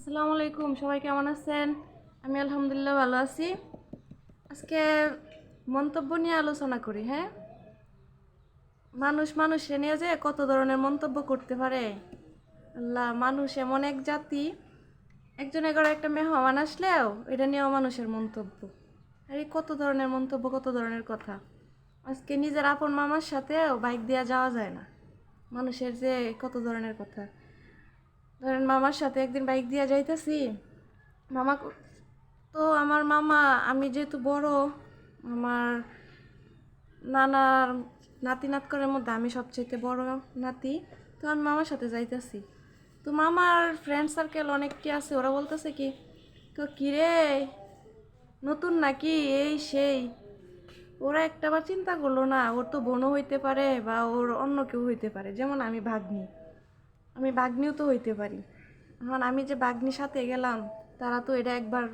আসসালামু আলাইকুম, সবাই কেমন আছেন? আমি আলহামদুলিল্লাহ ভালো আছি। আজকে মন্তব্য নিয়ে আলোচনা করি। হ্যাঁ, মানুষে নিয়ে যে কত ধরনের মন্তব্য করতে পারে। আল্লাহ, মানুষ এমন এক জাতি, একজনের ঘরে একটা মেহমান আসলেও এটা নিয়েও মানুষের মন্তব্য। আর এই কত ধরনের মন্তব্য, কত ধরনের কথা। আজকে নিজের আপন মামার সাথেও বাইক দিয়ে যাওয়া যায় না। মানুষের যে কত ধরনের কথা। ধরেন মামার সাথে একদিন বাইক দিয়ে যাইতেছি, মামা তো আমার মামা, আমি যেহেতু বড়, আমার নানার নাতি নাতকরের মধ্যে আমি সবচেয়ে বড় নাতি, তো আমি মামার সাথে যাইতেছি। তো মামার ফ্রেন্ড সার্কেল অনেকটি আছে, ওরা বলতেছে কি, তো কিরে নতুন নাকি এই সেই। ওরা একটাবার চিন্তা করলো না ওর তো বোনও হইতে পারে বা ওর অন্য কেউ হইতে পারে, যেমন আমি ভাগ্নিও তো হইতে পারি। এখন আমি যে ভাগ্নির সাথে গেলাম, তারা তো এটা একবার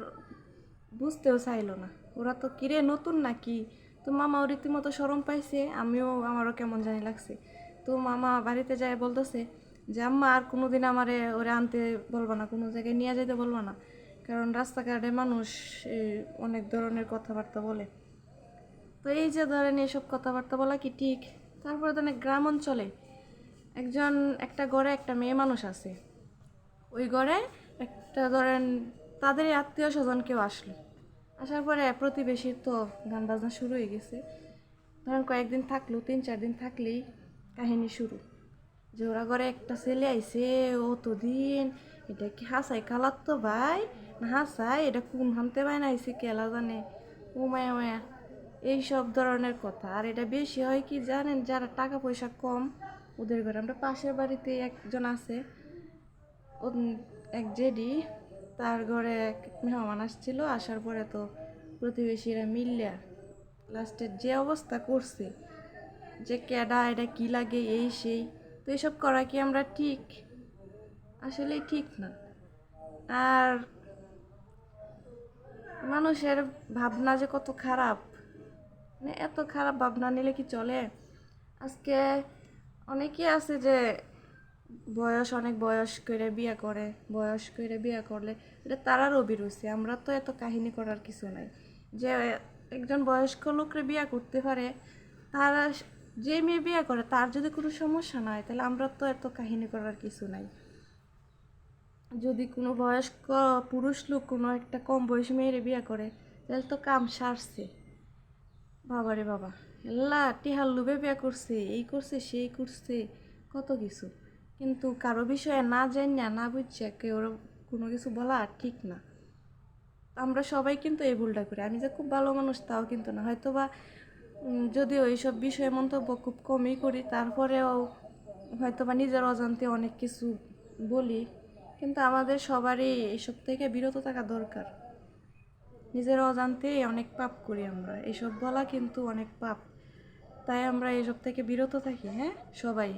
বুঝতেও চাইলো না। ওরা তো কিরে নতুন নাকি। তো মামাও রীতিমতো শরম পাইছে, আমারও কেমন জানি লাগছে। তো মামা বাড়িতে যায় বলতেছে যে আম্মা আর কোনোদিন আমারে ওরে আনতে বলবো না, কোনো জায়গায় নিয়ে যেতে বলবো না, কারণ রাস্তাঘাটে মানুষ অনেক ধরনের কথাবার্তা বলে। তো এই যে ধরেন এইসব কথাবার্তা বলা কি ঠিক? তারপরে তো অনেক গ্রাম অঞ্চলে একটা ঘরে একটা মেয়ে মানুষ আছে। ওই ঘরে একটা ধরেন তাদেরই আত্মীয় স্বজন কেউ আসলো, আসার পরে প্রতিবেশীর তো গান বাজনা শুরু হয়ে গেছে। ধরেন কয়েকদিন থাকলো, 3-4 দিন থাকলেই কাহিনী শুরু, যে ওরা ঘরে একটা ছেলে আইছে, ও তো দিন এটা কি হাসাই খালার তো ভাই না হাসাই, এটা কোন হানতে পায় না আইসে কেলা জানে, ও মায়া মায়া, এইসব ধরনের কথা। আর এটা বেশি হয় কি জানেন, যারা টাকা পয়সা কম ওদের ঘরে। আমরা পাশের বাড়িতে একজন আছে, এক জেডি, তার ঘরে এক মেহমান আসছিল, আসার পরে তো প্রতিবেশীরা মিললে লাস্টের যে অবস্থা করছে, যে ক্যাডা এটা কি লাগে এই সেই। তো এইসব করা কি আমরা ঠিক? আসলেই ঠিক না। আর মানুষের ভাবনা যে কত খারাপ, মানে এত খারাপ ভাবনা নিলে কি চলে? আজকে অনেকেই আছে যে অনেক বয়স করে বিয়ে করে, বয়স করে বিয়ে করলে এটা তারারও বিরুদ্ধে। আমরা তো এত কাহিনী করার কিছু নাই যে একজন বয়স্ক লোকরে বিয়ে করতে পারে, তারা যে মেয়ে বিয়ে করে তার যদি কোনো সমস্যা না হয়, তাহলে আমরা তো এত কাহিনী করার কিছু নাই। যদি কোনো বয়স্ক পুরুষ লোক কোনো একটা কম বয়সী মেয়েরে বিয়ে করে, তাহলে তো কাম সারছে। বাবারে বাবা, এল্লা টিহার লুবে বিয়ে করছে, এই করছে সেই করছে, কত কিছু। কিন্তু কারো বিষয়ে না জানিয়া না বুঝছে কেউ কোনো কিছু বলা ঠিক না। আমরা সবাই কিন্তু এই ভুলটা করি। আমি যে খুব ভালো মানুষ তাও কিন্তু না, হয়তো বা যদিও এইসব বিষয়ে মন্তব্য খুব কমই করি, তারপরেও হয়তো বা নিজের অজান্তে অনেক কিছু বলি। কিন্তু আমাদের সবারই এসব থেকে বিরত থাকা দরকার। নিজের অজান্তেই অনেক পাপ করি আমরা, এসব বলা কিন্তু অনেক পাপ। তাই আমরা এসব থেকে বিরত থাকি। হ্যাঁ, সবাই।